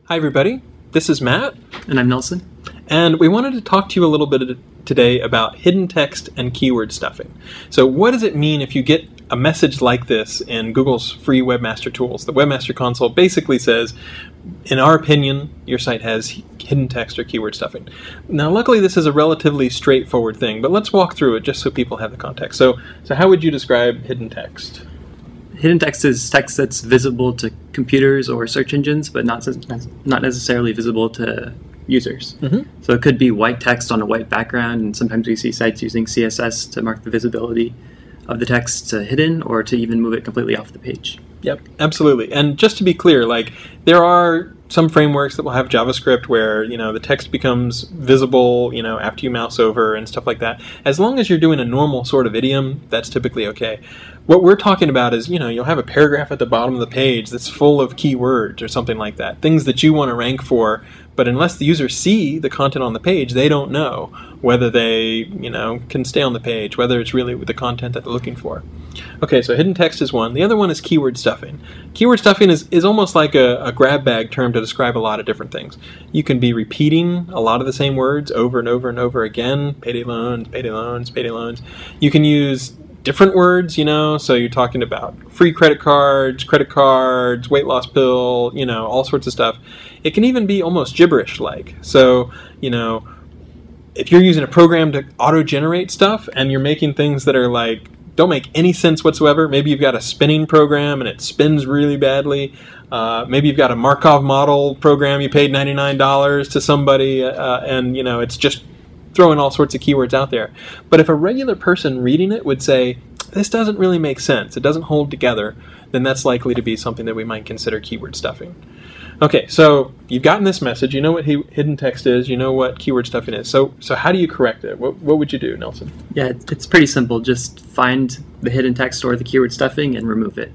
Hi everybody, this is Matt. And I'm Nelson. And we wanted to talk to you a little bit today about hidden text and keyword stuffing. So what does it mean if you get a message like this in Google's free webmaster tools? The webmaster console basically says, in our opinion, your site has hidden text or keyword stuffing. Now luckily this is a relatively straightforward thing, but let's walk through it just so people have the context. So how would you describe hidden text? Hidden text is text that's visible to computers or search engines, but not necessarily visible to users. So it could be white text on a white background, and sometimes we see sites using CSS to mark the visibility of the text to hidden or to even move it completely off the page. Yep, absolutely. And just to be clear, there are some frameworks that will have JavaScript where, the text becomes visible, after you mouse over and stuff like that. As long as you're doing a normal sort of idiom, that's typically okay. What we're talking about is, you'll have a paragraph at the bottom of the page that's full of keywords or something like that, things that you want to rank for, but unless the users see the content on the page, they don't know whether they, can stay on the page, whether it's really the content that they're looking for. Okay, so hidden text is one. The other one is keyword stuffing. Keyword stuffing is almost like a grab bag term to describe a lot of different things. You can be repeating a lot of the same words over and over and over again. Payday loans, payday loans, payday loans. You can use different words, so you're talking about free credit cards, weight loss pill, all sorts of stuff. It can even be almost gibberish-like. So, if you're using a program to auto-generate stuff and you're making things that are don't make any sense whatsoever. Maybe you've got a spinning program and it spins really badly. Maybe you've got a Markov model program you paid $99 to somebody and it's just throwing all sorts of keywords out there. But if a regular person reading it would say, this doesn't really make sense, it doesn't hold together, then that's likely to be something that we might consider keyword stuffing. Okay, so you've gotten this message, you know what hidden text is, you know what keyword stuffing is. So how do you correct it? What would you do, Nelson? Yeah, it's pretty simple. Just find the hidden text or the keyword stuffing and remove it.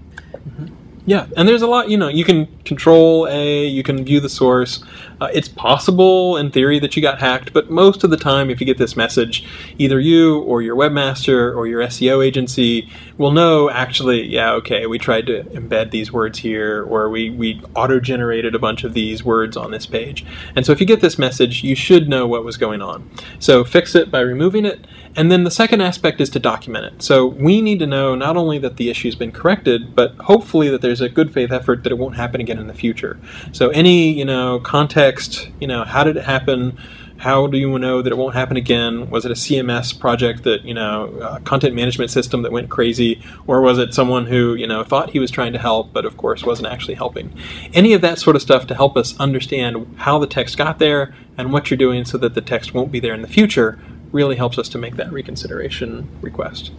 Yeah, and there's a lot, you can Control A, you can view the source. It's possible in theory that you got hacked, but most of the time if you get this message, either you or your webmaster or your SEO agency will know actually, yeah, okay, we tried to embed these words here, or we auto-generated a bunch of these words on this page. And so if you get this message, you should know what was going on. So fix it by removing it. And then the second aspect is to document it. So we need to know not only that the issue's been corrected, but hopefully that there's a good faith effort that it won't happen again in the future. So any, context, how did it happen? How do you know that it won't happen again? Was it a CMS project that, content management system that went crazy? Or was it someone who, thought he was trying to help, but of course wasn't actually helping? Any of that sort of stuff to help us understand how the text got there and what you're doing so that the text won't be there in the future really helps us to make that reconsideration request.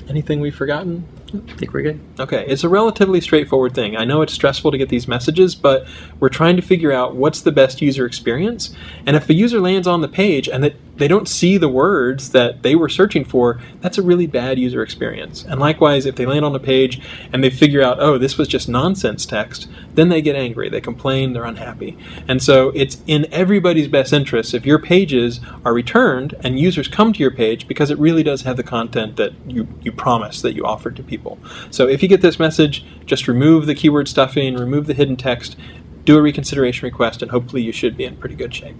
Anything we've forgotten? I think we're good. Okay, it's a relatively straightforward thing. I know it's stressful to get these messages, but we're trying to figure out what's the best user experience. And if the user lands on the page and they don't see the words that they were searching for, that's a really bad user experience. And likewise, if they land on the page and they figure out, oh, this was just nonsense text, then they get angry, they complain, they're unhappy. And so it's in everybody's best interest if your pages are returned and users come to your page because it really does have the content that you promised that you offered to people. So if you get this message, just remove the keyword stuffing, remove the hidden text, do a reconsideration request, and hopefully you should be in pretty good shape.